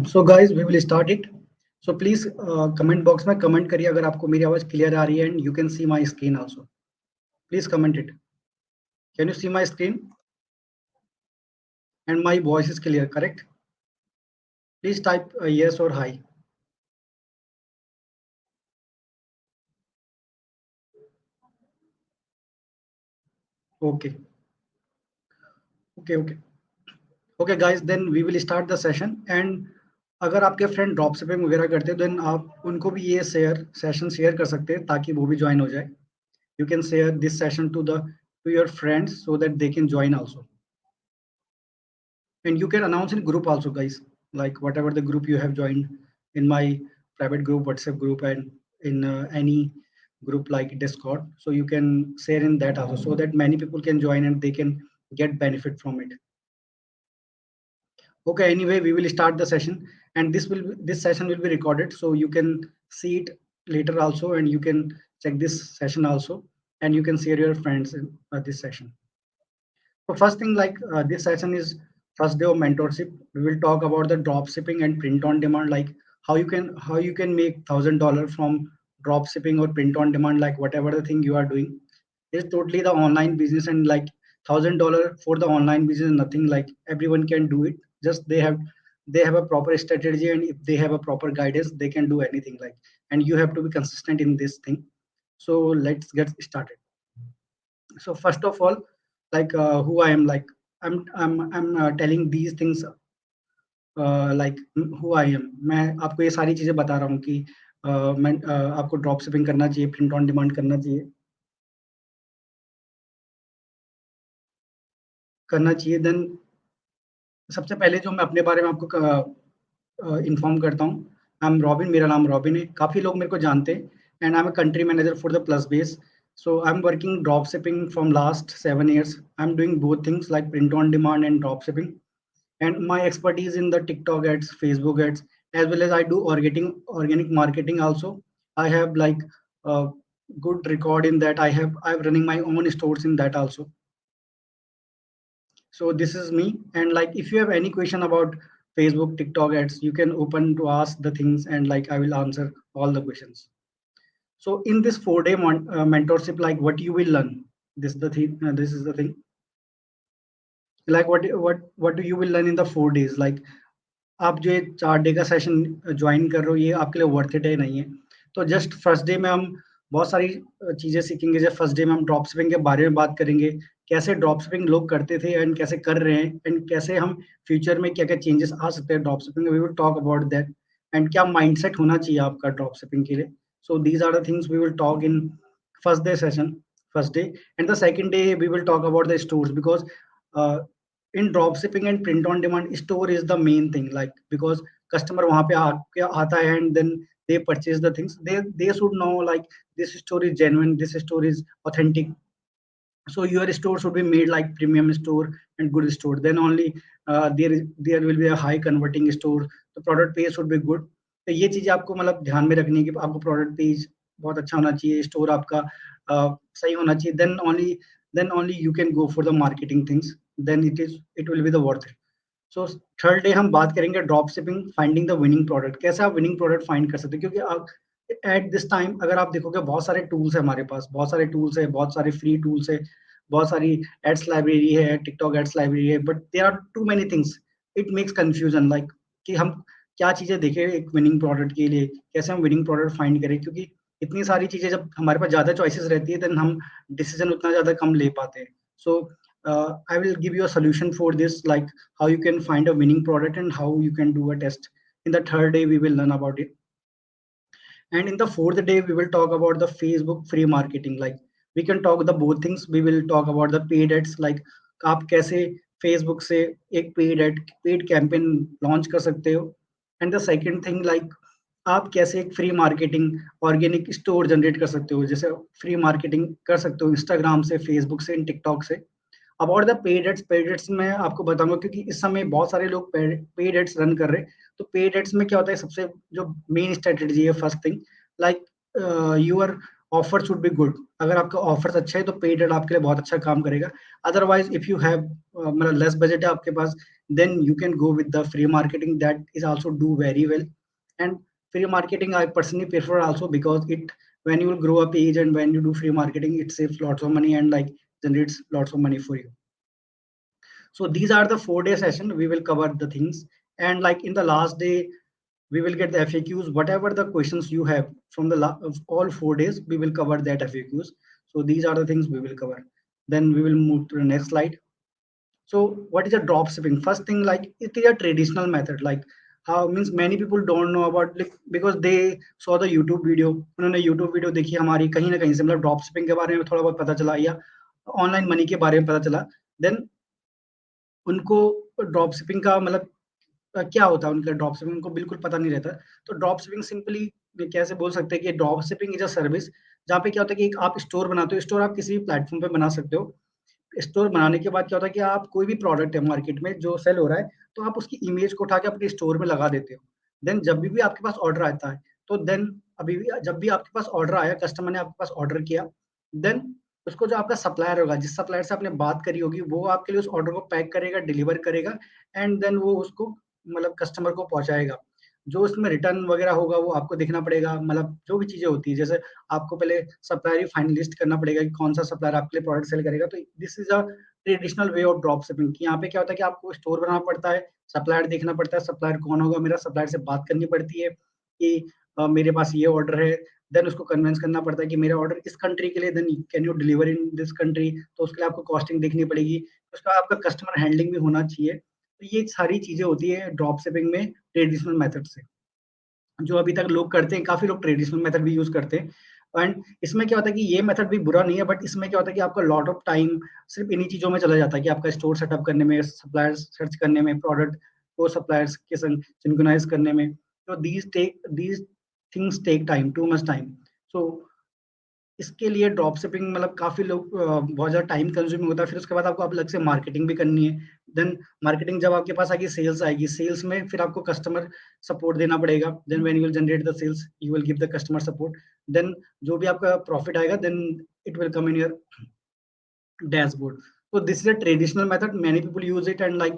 So guys, we will start it. So please comment box में comment करिए अगर आपको मेरी आवाज clear आ रही है and you can see my screen also. Please comment it. Can you see my screen? And my voice is clear, correct? Please type yes or hi. Okay. Okay. Okay. Okay guys, then we will start the session. And अगर आपके friend drop shipping वगैरह करते हैं then आप उनको भी ये session share कर सकते हैं ताकि वो भी ज्वाइन हो जाए. You can share this session to your friends so that they can join also. And you can announce in group also, guys, like whatever the group you have joined in my private group, WhatsApp group, and in any group like Discord. So you can share in that also so that many people can join and they can get benefit from it. Okay, anyway, we will start the session, and this session will be recorded so you can see it later also, and you can check this session also, and you can share your friends in this session. So first thing, like this session is first day of mentorship. We will talk about the drop shipping and print on demand, like how you can make $1,000 from drop shipping or print on demand, like whatever the thing you are doing. It's totally the online business, and like $1,000 for the online business is nothing. Like everyone can do it. Just they have a proper strategy, and if they have a proper guidance, they can do anything. Like, and you have to be consistent in this thing. So let's get started. So first of all, like who I am, like I'm telling these things, like who I am. मैं आपको ये सारी चीजें बता रहा हूँ कि मैं आपको ड्रॉप शिपिंग करना चाहिए, प्रिंट ऑन डिमांड करना चाहिए देन सबसे पहले जो मैं अपने बारे में आपको इन्फॉर्म करता हूँ. आई एम रॉबिन, मेरा नाम रॉबिन है. काफ़ी लोग मेरे को जानते हैं. And I am a country manager for the plus base. So I'm working drop shipping from last 7 years. I'm doing both things like print on demand and drop shipping. And my expertise in the TikTok ads, Facebook ads, as well as I do organic marketing also. I have like a good record in that. I'm running my own stores in that also. So this is me. And like if you have any question about Facebook, TikTok ads, you can open to ask the things, and like I will answer all the questions. So in this 4 day mentorship, like what you will learn, this is the thing. This is the thing. Like what do you will learn in the 4 days? Like आप जो ये 4 day का session join कर रहे हो, ये आपके लिए वर्थ इट है नहीं है. तो जस्ट फर्स्ट डे में हम बहुत सारी चीजें सीखेंगे. जैसे फर्स्ट डे में हम ड्रॉप शिपिंग के बारे में बात करेंगे, कैसे ड्रॉप शिपिंग लोग करते थे एंड कैसे कर रहे हैं, एंड कैसे हम फ्यूचर में क्या क्या चेंजेस आ सकते हैं ड्रॉप शिपिंग में. We will talk about that. And क्या माइंडसेट होना चाहिए आपका ड्रॉप शिपिंग के लिए. So these are the things we will talk in first day session, first day. And the second day we will talk about the stores, because in drop shipping and print on demand, store is the main thing. Like because customer वहाँ पे आके आता है and then they purchase the things, they should know like this store is genuine, this store is authentic. So your store should be made like premium store and good store. Then only there will be a high converting store. The product page should be good. तो ये चीजें आपको मतलब ध्यान में रखनी है कि आपको प्रोडक्ट पेज बहुत अच्छा होना चाहिए, स्टोर आपका सही होना चाहिए. then only you can go for the marketing things. then it will be the worth it. So third day हम बात करेंगे drop shipping, finding the winning product. कैसे आप विनिंग प्रोडक्ट फाइंड कर सकते हैं, क्योंकि आप एट दिस टाइम अगर आप देखोगे बहुत सारे टूल्स है हमारे पास, बहुत सारे टूल्स है, बहुत सारे फ्री टूल्स है, बहुत सारी एड्स लाइब्रेरी है, टिकटॉक एड्स लाइब्रेरी है, but there are too many things. It makes confusion like कि हम क्या चीजें देखें एक विनिंग प्रोडक्ट के लिए, कैसे हम विनिंग प्रोडक्ट फाइंड करें. क्योंकि इतनी सारी चीजें जब हमारे पास ज्यादा चॉइसेस रहती है देन हम डिसीजन उतना ज्यादा कम ले पाते हैं. सो I will give you a solution for this, like how you can find a winning product and how you can do a test. In the third day, we will learn about it. And in the fourth day, we will talk about the Facebook free marketing. Like we can talk the both things. We will talk about the paid ads, like आप कैसे Facebook से एक paid campaign launch कर सकते हो. And the second thing, like आप कैसे एक free marketing organic store generate कर सकते हो. जैसे फ्री मार्केटिंग कर सकते हो इंस्टाग्राम से, फेसबुक से, टिकटॉक से. अबाउट द पेड एड्स मैं आपको बताऊंगा, क्योंकि इस समय बहुत सारे लोग पेड एड्स रन कर रहे हैं. तो पेड एड्स में क्या होता है, सबसे जो मेन स्ट्रेटेजी है, first thing like you are offer should be good. अगर आपका ऑफर्स अच्छा है तो पेड एड आपके लिए बहुत अच्छा काम करेगा। अदरवाइज इफ यू हैव मतलब लेस बजट है आपके पास, then you can go with the free marketing that is also do very well. And free marketing I personally prefer also, because it, when you will grow up age and when you do free marketing, it saves lots of money and like generates lots of money for you. So these are the 4 day session, we will cover the things. And like in the last day we will get the FAQs, whatever the questions you have from the of all 4 days, we will cover that FAQs. So these are the things we will cover. Then we will move to the next slide. So what is a drop shipping? First thing, like it is a traditional method. Like how means many people don't know about, like because they saw the YouTube video. उन्होंने YouTube video देखी हमारी, कहीं ना कहीं से मतलब drop shipping के बारे में थोड़ा बहुत पता चला या ऑनलाइन मनी के बारे में पता चला। देन उनको ड्रॉप शिपिंग का मतलब क्या होता है, उनका ड्रॉप शिपिंग उनको बिल्कुल पता नहीं रहता। तो ड्रॉप शिपिंग सिंपली कैसे बोल सकते हैं कि drop shipping is a service, जहाँ पे क्या होता है कि एक आप स्टोर बनाते हो। स्टोर आप किसी भी प्लेटफॉर्म पे बना सकते हो। स्टोर बनाने के बाद क्या होता है कि आप कोई भी प्रोडक्ट है मार्केट में जो सेल हो रहा है, तो आप उसकी इमेज को उठा के अपने स्टोर में लगा देते हो। देन जब भी आपके पास ऑर्डर आता है, तो देन अभी भी जब भी आपके पास ऑर्डर आया, कस्टमर ने आपके पास ऑर्डर किया, देन उसको जो आपका सप्लायर होगा, जिस सप्लायर से आपने बात करी होगी, वो आपके लिए उस ऑर्डर को पैक करेगा, डिलीवर करेगा, एंड देन वो उसको मतलब कस्टमर को पहुंचाएगा। जो उसमें रिटर्न वगैरह होगा वो आपको देखना पड़ेगा, मतलब जो भी चीजें होती है, जैसे आपको पहले सप्लायर फाइनलिस्ट करना पड़ेगा कि कौन सा सप्लायर आपके लिए प्रोडक्ट सेल करेगा। तो this is a traditional way of drop shipping. यहाँ पे क्या होता है कि आपको स्टोर बनाना पड़ता है, सप्लायर देखना पड़ता है, सप्लायर कौन होगा मेरा, सप्लायर से बात करनी पड़ती है कि मेरे पास ये ऑर्डर है। देन उसको कन्विंस करना पड़ता है कि मेरा ऑर्डर इस कंट्री के लिए, then can you deliver in this country. तो उसके लिए आपको कॉस्टिंग देखनी पड़ेगी, उसका आपका कस्टमर हैंडलिंग भी होना चाहिए। तो ये सारी चीजें होती है ड्रॉप शिपिंग में ट्रेडिशनल मेथड से, जो अभी तक लोग करते हैं। काफी लोग ट्रेडिशनल मेथड भी यूज करते हैं। एंड इसमें क्या होता है कि ये मेथड भी बुरा नहीं है, बट इसमें क्या होता है कि आपका लॉट ऑफ टाइम सिर्फ इन्हीं चीजों में चला जाता है कि आपका स्टोर सेटअप करने में, सप्लायर्स सर्च करने में, प्रोडक्ट को सप्लायर्स के संग सिंक्रोनाइज करने में। तो these things take time, too much time. So इसके लिए ड्रॉप शिपिंग मतलब काफी लोग बहुत ज्यादा टाइम कंज्यूमिंग होता है। फिर उसके बाद आपको अलग से मार्केटिंग भी करनी है। देन मार्केटिंग जब आपके पास आएगी, सेल्स आएगी, सेल्स में फिर आपको कस्टमर सपोर्ट देना पड़ेगा। Then when you will generate the sales, you will give the customer support. Then जो भी आपका प्रॉफिट आएगा, then it will come in your dashboard. So this is a traditional method. Many people use it, and like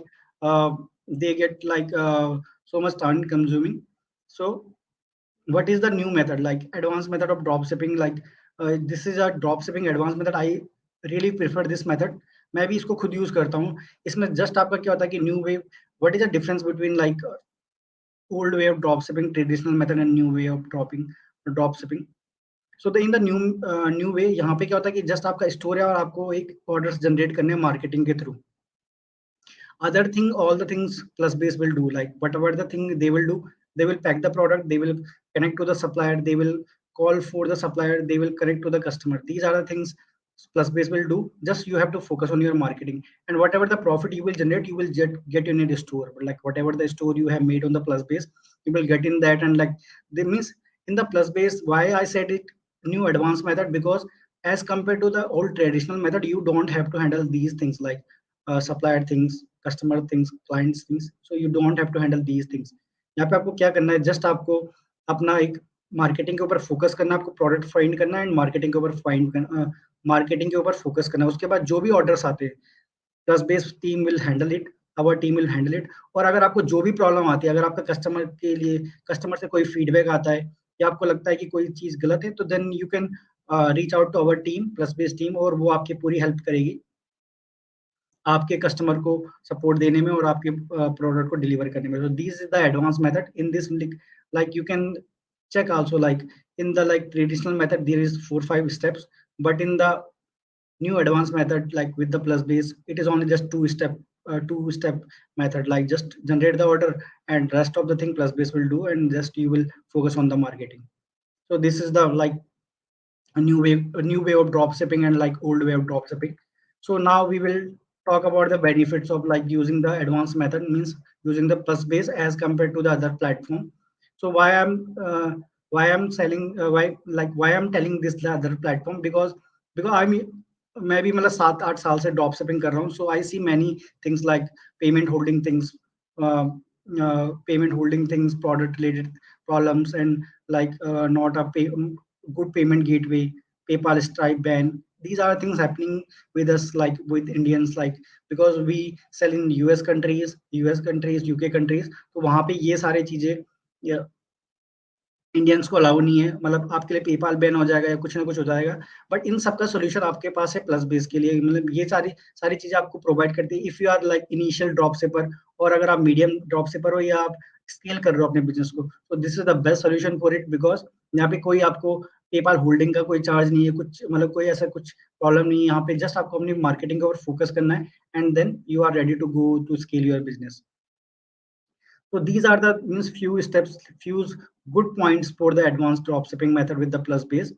they get like so much time consuming. So what is the new method, like advanced method of drop shipping? Like this is a drop shipping advanced method. I really prefer this method. मैं भी इसको खुद use करता हूँ। इसमें just आपका क्या होता है कि new way, what is the difference between like old way of drop shipping, traditional method, and new way of drop shipping. So the in the new way, यहाँ पे क्या होता है कि जस्ट आपका स्टोर है और आपको एक ऑर्डर्स जनरेट करने हैं मार्केटिंग के through. Other thing, all the things plus base will do, like whatever the thing they will do, they will pack the product, they will connect to the supplier, they will call for the supplier, they will connect to the customer. These are the things plus base will do. Just you have to focus on your marketing, and whatever the profit you will generate, you will get in a store. Like whatever the store you have made on the plus base, you will get in that. And like they means in the plus base, why I said it new advanced method, because as compared to the old traditional method, you don't have to handle these things like supplier things, customer things, clients things. So you don't have to handle these things. यहाँ पे आपको क्या करना है, just आपको अपना एक marketing के ऊपर फोकस करना है, आपको प्रोडक्ट फाइंड करना है, एंड मार्केटिंग के ऊपर मार्केटिंग के ऊपर फोकस करना है। उसके बाद जो भी ऑर्डर्स आते हैं, PlusBase team will handle it, our team will handle it. और अगर आपको जो भी प्रॉब्लम आती है, अगर आपका कस्टमर के लिए, कस्टमर से कोई फीडबैक आता है या आपको लगता है कि कोई चीज गलत है, तो then you can reach out to our team, PlusBase team, और वो आपकी पूरी हेल्प करेगी आपके कस्टमर को सपोर्ट देने में और आपके प्रोडक्ट को डिलीवर करने में। So this is the advanced method. In this, like you can check also, like in the like traditional method there is 4-5 steps, but in the new advanced method, like with the plus base, it is only just two step method. Like just generate the order, and rest of the thing plus base will do, and just you will focus on the marketing. So this is the like a new way of drop shipping, and like old way of drop shipping. So now we will talk about the benefits of like using the advanced method, means using the plus base as compared to the other platform. So why I'm selling, why I'm telling this the other platform, because मैं भी मतलब 7-8 साल से drop shipping कर रहा हूँ। So I see many things like payment holding things, product related problems, and like not a good payment gateway, PayPal Stripe ban. These are things happening with us, like with Indians, like because we sell in US countries, UK countries, तो वहाँ पे ये सारे चीजें Indians को allow नहीं है, मतलब आपके लिए पेपाल बैन हो जाएगा या कुछ ना कुछ हो जाएगा। बट इन सबका सोल्यूशन आपके पास है प्लस बेस के लिए, मतलब ये सारी सारी चीजें आपको प्रोवाइड करती है if you are like initial drop shipper, और अगर आप मीडियम ड्रॉप सेपर हो या आप स्केल कर रहे हो अपने बिजनेस को, तो this is the best solution for it, because यहाँ पे कोई आपको पेपाल होल्डिंग का कोई चार्ज नहीं है, कुछ मतलब कोई ऐसा कुछ प्रॉब्लम नहीं है यहाँ पे, जस्ट आपको अपनी मार्केटिंग के ऊपर फोकस करना है and then you are ready to go to scale your business. So these are the means few steps, few good points for the advanced dropshipping method with the plus base.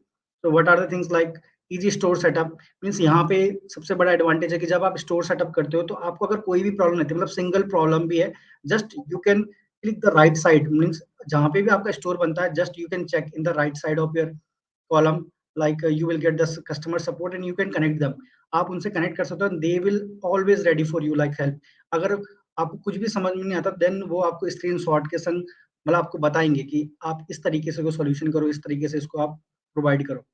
So what are the things like easy store setup? Means यहाँ पे सबसे बड़ा advantage है कि जब आप store setup करते हो तो आपको अगर कोई भी प्रॉब्लम नहीं, मतलब सिंगल प्रॉब्लम भी है, just you can click the right side, means जहाँ पे भी आपका स्टोर बनता है, just you can check in the right side of your column, like you will get the customer support and you can connect them. आप उनसे connect कर सकते हो, they will always ready for you like help. अगर आपको कुछ भी समझ में नहीं आता, देन वो आपको स्क्रीनशॉट के संग मतलब आपको बताएंगे कि आप इस तरीके से को सॉल्यूशन करो, इस तरीके से इसको आप प्रोवाइड करो.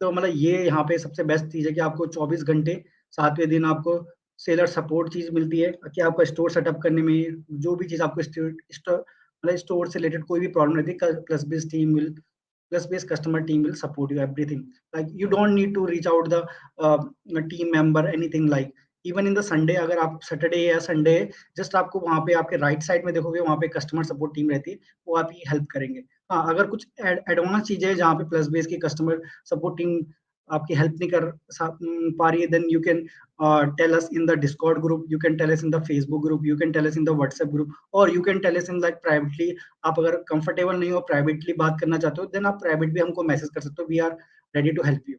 तो मतलब ये यहाँ पे सबसे बेस्ट चीज है कि आपको 24 घंटे 7वें दिन आपको सेलर सपोर्ट चीज मिलती है, कि आपका स्टोर सेटअप करने में जो भी चीज आपको मतलब स्टोर से रिलेटेड कोई भी प्रॉब्लम रहती है, PlusBase team will plus based customer team will support you everything. Like you don't need to reach out the team member anything, like even in the Sunday, अगर आप Saturday या Sunday just आपको वहाँ पे आपके right side में देखोगे, वहाँ पे कस्टमर सपोर्ट टीम रहती है, वो आपकी हेल्प करेंगे. हाँ, अगर कुछ एडवांस चीजें हैं जहाँ पे प्लस बेस की कस्टमर सपोर्ट टीम आपकी हेल्प नहीं कर पा रही है, then you can tell us in the Discord group, you can tell us in the Facebook group, you can tell us in the WhatsApp group, और you can tell us in like privately. आप अगर comfortable नहीं हो, privately बात करना चाहते हो, then आप प्राइवेट भी हमको मैसेज कर सकते हो. We are ready to help you.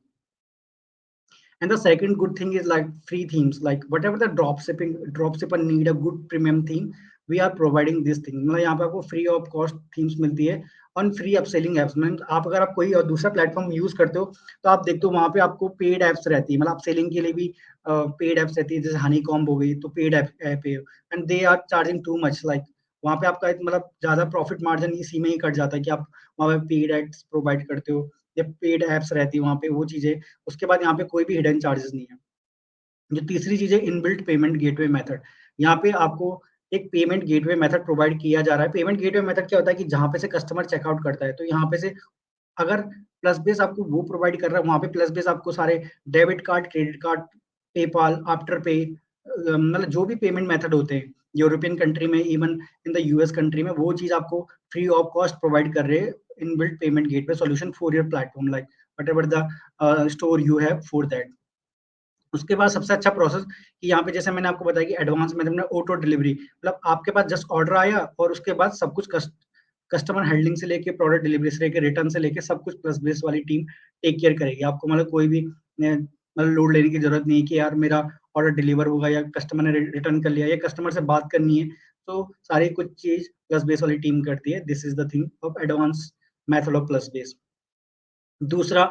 And the second good thing is like free themes. Like whatever the dropshipper need a good premium theme, we are providing this thing. मतलब यहाँ पे आपको free of cost themes मिलती है on free upselling apps में. आप अगर आप कोई और दूसरा प्लेटफॉर्म यूज करते हो, तो आप देखते हो वहाँ पे आपको पेड एप्स रहती है, मतलब अपसेलिंग के लिए भी पेड एप्स रहती है, जैसे हनी कॉम्ब हो गई, तो पेड ऐप है, and they are charging too much. Like वहाँ पे आपका मतलब ज्यादा प्रॉफिट मार्जिन इसी में ही कट जाता है कि आप वहाँ पे पेड एड्स प्रोवाइड करते हो या पेड एप्स रहती है वहाँ पे, वो चीजें. उसके बाद यहाँ पे कोई भी हिडन चार्जेस नहीं है. जो तीसरी चीज है, इनबिल्ट पेमेंट गेटवे मेथड. यहाँ पे आपको एक पेमेंट गेटवे मेथड प्रोवाइड किया जा रहा है. पेमेंट गेटवे मेथड क्या होता है कि जहाँ पे से कस्टमर चेकआउट करता है, तो यहाँ पे से अगर प्लस बेस आपको वो प्रोवाइड कर रहा है, वहाँ पे प्लस बेस आपको सारे debit card, credit card, PayPal, after पे, मतलब जो भी पेमेंट मेथड होते हैं यूरोपियन कंट्री में, even in the US country में, वो चीज आपको फ्री ऑफ कॉस्ट प्रोवाइड कर रहे हैं inbuilt payment gateway solution for your platform, like whatever the store you have for that. उसके बाद सबसे अच्छा प्रोसेस कि यहाँ पे जैसे मैंने आपको बताया कि एडवांस मेथड में ऑटो डिलीवरी, मतलब आपके पास जस्ट ऑर्डर आया और उसके बाद सब कुछ कस्टमर हैंडलिंग से लेके प्रोडक्ट डिलीवरी से लेके रिटर्न से लेके सब कुछ प्लस बेस वाली टीम टेक केयर करेगी. आपको मतलब कोई भी मतलब लोड लेने की जरूरत नहीं है कि यार मेरा ऑर्डर डिलीवर होगा या कस्टमर ने रिटर्न कर लिया या कस्टमर से बात करनी है, तो सारी कुछ चीज प्लस बेस वाली टीम करती है. This is the thing of advance method of Plus Base. दूसरा,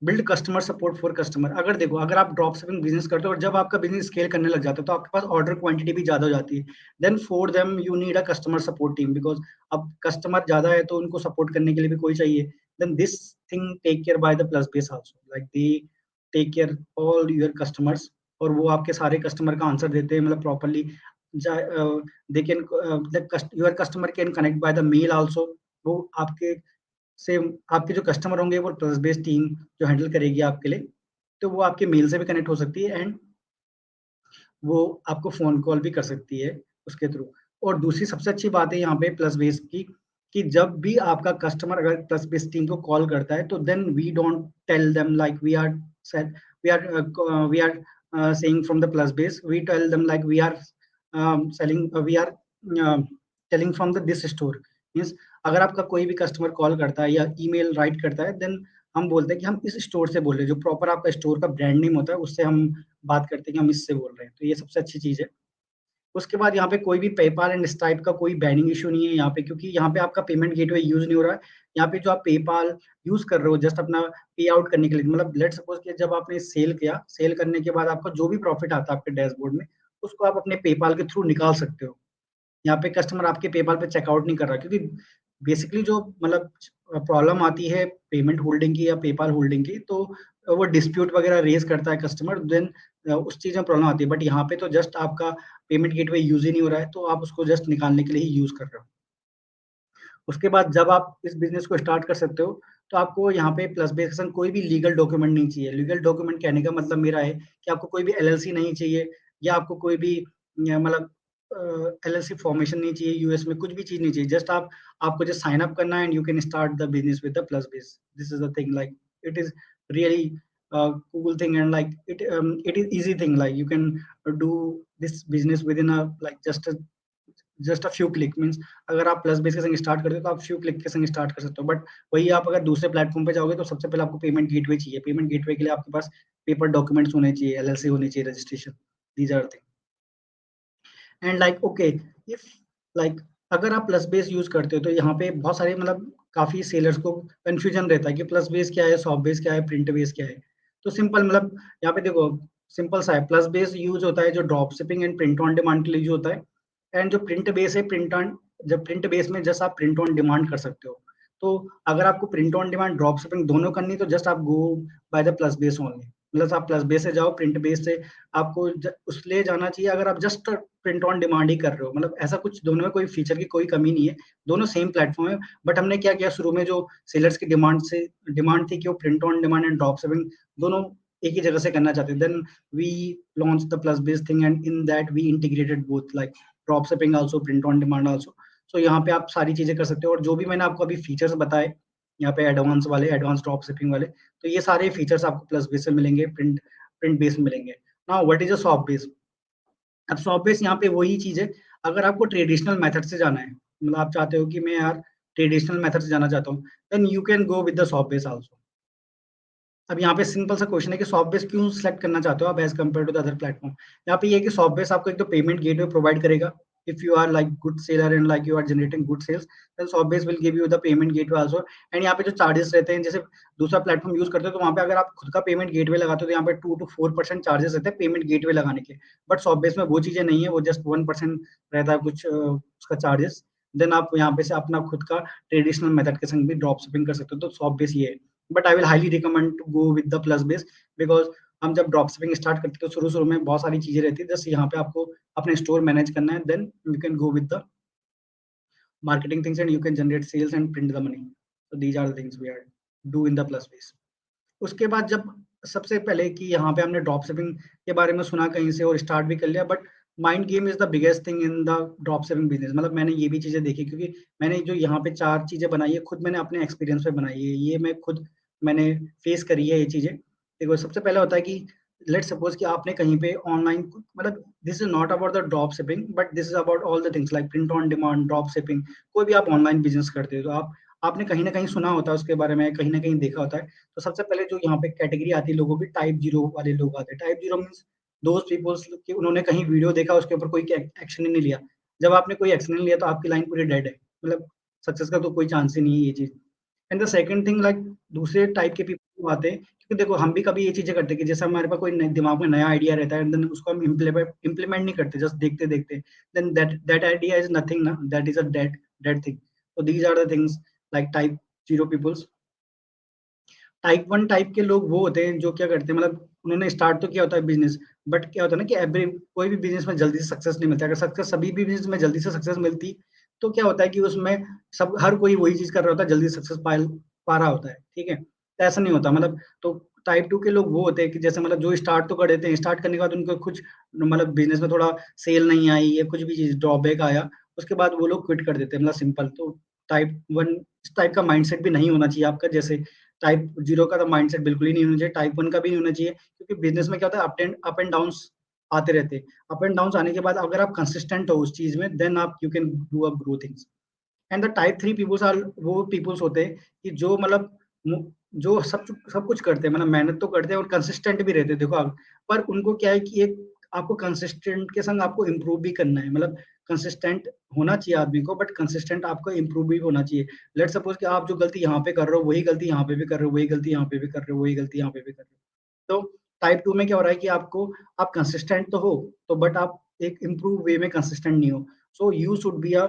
build customer support for customer. अगर देखो, अगर आप ड्रॉप शिपिंग बिजनेस करते हो और जब आपका बिजनेस स्केल करने लग जाता है, तो आपके पास ऑर्डर क्वांटिटी भी ज्यादा हो जाती है, then for them you need a customer support team, because अब कस्टमर ज्यादा है तो उनको सपोर्ट करने के लिए भी कोई चाहिए. Then this thing take care by the plus base also, like they take care all your customers, और वो आपके सारे कस्टमर का आंसर देते हैं मतलब properly. They can your customer can connect by the mail also. वो आपके से आपके जो कस्टमर होंगे वो प्लस बेस टीम जो हैंडल करेगी आपके लिए, तो वो आपके मेल से भी कनेक्ट हो सकती है एंड वो आपको फोन कॉल भी कर सकती है उसके थ्रू. और दूसरी सबसे अच्छी बात है यहाँ पे प्लस बेस की, कि जब भी आपका कस्टमर अगर प्लस बेस टीम को कॉल करता है, तो then we don't tell them like we are saying from the plus base, we tell them like we are selling, we are telling from the this store. Means अगर आपका कोई भी customer call करता है या ईमेल राइट करता है, then हम बोलते हैं कि हम इस स्टोर से बोल रहे हैं, जो प्रॉपर आपका स्टोर का ब्रांड नेम होता है उससे हम बात करते हैं कि हम इससे बोल रहे हैं. तो ये सबसे अच्छी चीज है. उसके बाद यहाँ पे कोई भी पेपाल एंड स्ट्राइप का कोई बैनिंग इशू नहीं है यहाँ पे, क्योंकि यहाँ पे आपका पेमेंट गेटवे यूज नहीं हो रहा है. यहाँ पे जो आप पेपाल यूज कर रहे हो जस्ट अपना पे आउट करने के लिए, मतलब लेट सपोज कि जब आपने सेल किया, सेल करने के बाद आपका जो भी प्रॉफिट आता है आपके डैशबोर्ड में, उसको आप अपने पेपाल के थ्रू निकाल सकते हो. यहाँ पे कस्टमर आपके पेपाल पे चेकआउट नहीं कर रहा, क्योंकि बेसिकली जो मतलब प्रॉब्लम आती है पेमेंट होल्डिंग की या पेपाल होल्डिंग की, तो वो डिस्प्यूट वगैरह रेज करता है कस्टमर, देन उस चीज में प्रॉब्लम आती है। बट यहाँ पे तो जस्ट आपका पेमेंट गेटवे यूज ही नहीं हो रहा है, तो आप उसको जस्ट निकालने के लिए ही यूज कर रहे हो। उसके बाद जब आप इस बिजनेस को स्टार्ट कर सकते हो, तो आपको यहाँ पे प्लस बेस के संग कोई भी लीगल डॉक्यूमेंट नहीं चाहिए। लीगल डॉक्यूमेंट कहने का मतलब मेरा है कि आपको कोई भी एलएलसी नहीं चाहिए, या आपको कोई भी मतलब एलएलसी फॉर्मेशन नहीं चाहिए, यूएस में कुछ भी चीज नहीं चाहिए। जस्ट आपको जस्ट साइन अप करना है and you can start the business with the plus base. This is the thing, like it is really cool thing, and like it is easy thing, like you can do this business within a like just a few click means, अगर आप plus base के संग start करते हो तो आप few click के संग स्टार्ट कर सकते हो। बट वही आप अगर दूसरे प्लेटफॉर्म पे जाओगे तो सबसे पहले आपको पेमेंट गेटवे चाहिए। पेमेंट गेटवे के लिए आपके पास पेपर डॉक्यूमेंट्स होने चाहिए, एलएलसी होनी चाहिए, registration, these are thing. And like okay, if like अगर आप प्लस बेस यूज करते हो तो यहाँ पे बहुत सारे मतलब काफी सेलर्स को कंफ्यूजन रहता है कि प्लस बेस क्या है, सॉफ्ट बेस क्या है, प्रिंट बेस क्या है। तो सिंपल मतलब यहाँ पे देखो, सिंपल सा है। प्लस बेस यूज होता है जो drop shipping and print on demand के लिए यूज होता है। एंड जो प्रिंट बेस है, प्रिंट ऑन, जब प्रिंट बेस में जस्ट आप प्रिंट ऑन डिमांड कर सकते हो। तो अगर आपको print on demand drop shipping दोनों करनी तो जस्ट आप go by the plus Base only. मतलब आप प्लस बेस से जाओ, प्रिंट बेस से आपको उस लिए जाना चाहिए अगर आप जस्ट प्रिंट ऑन डिमांड ही कर रहे हो। मतलब ऐसा कुछ, दोनों में कोई फीचर की कोई कमी नहीं है, दोनों सेम प्लेटफॉर्म है। बट हमने क्या किया, शुरू में जो सेलर्स की डिमांड थी कि वो print on demand and drop shipping दोनों एक ही जगह से करना चाहते थे, then we launch the plus Base thing and in that we integrated both, like drop shipping also, print on demand also. So यहाँ पे आप सारी चीजें कर सकते हो। और जो भी मैंने आपको अभी फीचर्स बताए यहाँ पे, एडवांस वाले, एडवांस ड्रॉप शिपिंग वाले, तो ये सारे फीचर्स आपको प्लस बेस से मिलेंगे, प्रिंट बेस में मिलेंगे। Now what is a soft base? अब सॉफ्ट बेस यहाँ पे वही चीज है, अगर आपको ट्रेडिशनल मेथड से जाना है, मतलब आप चाहते हो कि मैं यार ट्रेडिशनल मेथड से जाना चाहता हूँ, then you can go with the ShopBase also. अब यहाँ पे सिंपल सा क्वेश्चन है कि सॉफ्ट बेस क्यों सिलेक्ट करना चाहते हो आप as compare to the other platform. यहाँ पे ये है कि सॉफ्ट बेस आपको एक तो पेमेंट गेटवे प्रोवाइड करेगा। If you are like good seller and like you are generating good sales, then ShopBase will give you the payment gateway also. And यहाँ पे जो चार्जेस रहते हैं, जैसे दूसरा प्लेटफॉर्म यूज करते हो तो वहाँ पे अगर आप खुद का पेमेंट गेटवे लगाते हो तो यहाँ पे 2 to 4% चार्जेस रहते हैं पेमेंट गेटवे लगाने के। बट सॉफ्ट बेस में वो चीजें नहीं है, वो जस्ट 1% रहता है कुछ उसका चार्जेस। देन आप यहाँ पे से अपना खुद का ट्रेडिशनल मेथड के संग भी ड्रॉप शिपिंग कर सकते हो। तो सॉफ्ट बेस ये है। But I will highly recommend to go with the plus base, because हम जब ड्रॉप शिपिंग स्टार्ट करते हैं तो शुरू शुरू में बहुत सारी चीजें रहती है, जस्ट यहाँ पे आपको अपने स्टोर मैनेज करना है, then you can go with the marketing things and you can generate sales and print the money. So these are the things we are do in the plus base. उसके बाद जब सबसे पहले कि यहाँ पे हमने ड्रॉप शिपिंग के बारे में सुना कहीं से और स्टार्ट भी कर लिया, but mind game is the biggest thing in the drop shipping business. मतलब मैंने ये भी चीजें देखी, क्योंकि मैंने जो यहाँ पे 4 चीजें बनाई है खुद मैंने अपने एक्सपीरियंस पे बनाई है, ये मैं खुद मैंने फेस करी है ये चीजें। देखो सबसे पहले होता है कि लेट सपोज कि आपने कहीं पे ऑनलाइन, मतलब this is not about the drop shipping but this is about all the things like print on demand, drop shipping. कोई भी आप ऑनलाइन बिजनेस करते हो तो आपने कहीं ना कहीं सुना होता है उसके बारे में, कहीं ना कहीं देखा होता है। तो सबसे पहले जो यहाँ पे कैटेगरी आती है लोगों की, टाइप जीरो वाले लोग आते हैं। Type zero means those peoples कि उन्होंने कहीं वीडियो देखा, उसके ऊपर कोई एक्शन ही नहीं लिया। जब आपने कोई एक्शन नहीं लिया तो आपकी लाइन पूरी डेड है, मतलब सक्सेस का तो कोई चांस ही नहीं है ये चीज। And the second thing, like दूसरे टाइप के पीपल आते हैं, क्योंकि देखो हम भी कभी ये चीजें करते हैं कि जैसे हमारे पास कोई दिमाग में नया आइडिया रहता है, देन उसको हम इम्प्लीमेंट नहीं करते, जस्ट देखते देखते, then that idea is nothing ना, that is a dead dead thing. तो these are the things like type zero peoples. Type one type के लोग वो होते हैं जो क्या करते हैं, मतलब उन्होंने स्टार्ट तो किया होता है बिजनेस, बट क्या होता है ना कि एवरी कोई भी बिजनेस में जल्दी से सक्सेस नहीं मिलता। अगर सक्सेस सभी भी बिजनेस में जल्दी से सक्सेस मिलती तो क्या होता है कि उसमें सब हर कोई वही चीज कर रहा होता है, जल्दी सक्सेस पा रहा होता है, ठीक है। तो ऐसा नहीं होता, मतलब तो टाइप टू के लोग वो होते हैं कि जैसे मतलब जो स्टार्ट तो कर देते हैं, स्टार्ट करने के बाद उनको कुछ मतलब बिजनेस में थोड़ा सेल नहीं आई या कुछ भी चीज ड्रॉबैक आया, उसके बाद वो लोग क्विट कर देते हैं, मतलब सिंपल। तो टाइप वन इस टाइप का माइंडसेट भी नहीं होना चाहिए आपका, जैसे टाइप जीरो का तो माइंडसेट बिल्कुल ही नहीं होना चाहिए, टाइप वन का भी नहीं होना चाहिए। क्योंकि बिजनेस में क्या होता है, अप एंड डाउन्स आते रहते हैं। अप एंड डाउन्स आने के बाद अगर आप कंसिस्टेंट हो उस चीज में, देन आप you can do a grow things. And the type three peoples are वो पीपल्स होते हैं कि जो मतलब जो सब कुछ करते हैं, मतलब मेहनत तो करते हैं और कंसिस्टेंट भी रहते हैं, देखो आप। पर उनको क्या है कि एक आपको कंसिस्टेंट के संग आपको इम्प्रूव भी करना है, मतलब कंसिस्टेंट होना चाहिए आदमी को, बट कंसिस्टेंट आपको इम्प्रूव भी होना चाहिए। लेट सपोज कि आप जो गलती यहाँ पे कर रहे हो वही गलती यहाँ पे भी कर रहे हो, वही गलती यहाँ पे भी कर रहे हो, वही गलती यहाँ पे भी कर रहे हो। तो टाइप टू में क्या हो रहा है कि आपको, आप कंसिस्टेंट तो हो तो, बट आप एक इम्प्रूव वे में कंसिस्टेंट नहीं हो। So you should be a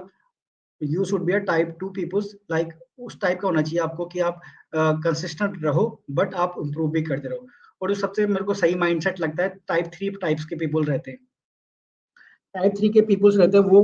you should be a type two peoples, like उस टाइप का होना चाहिए आपको कि आप कंसिस्टेंट रहो बट आप इम्प्रूव भी करते रहो। और जो सबसे मेरे को सही माइंडसेट लगता है, टाइप थ्री टाइप्स के पीपल रहते हैं। टाइप थ्री के पीपल्स रहते हैं वो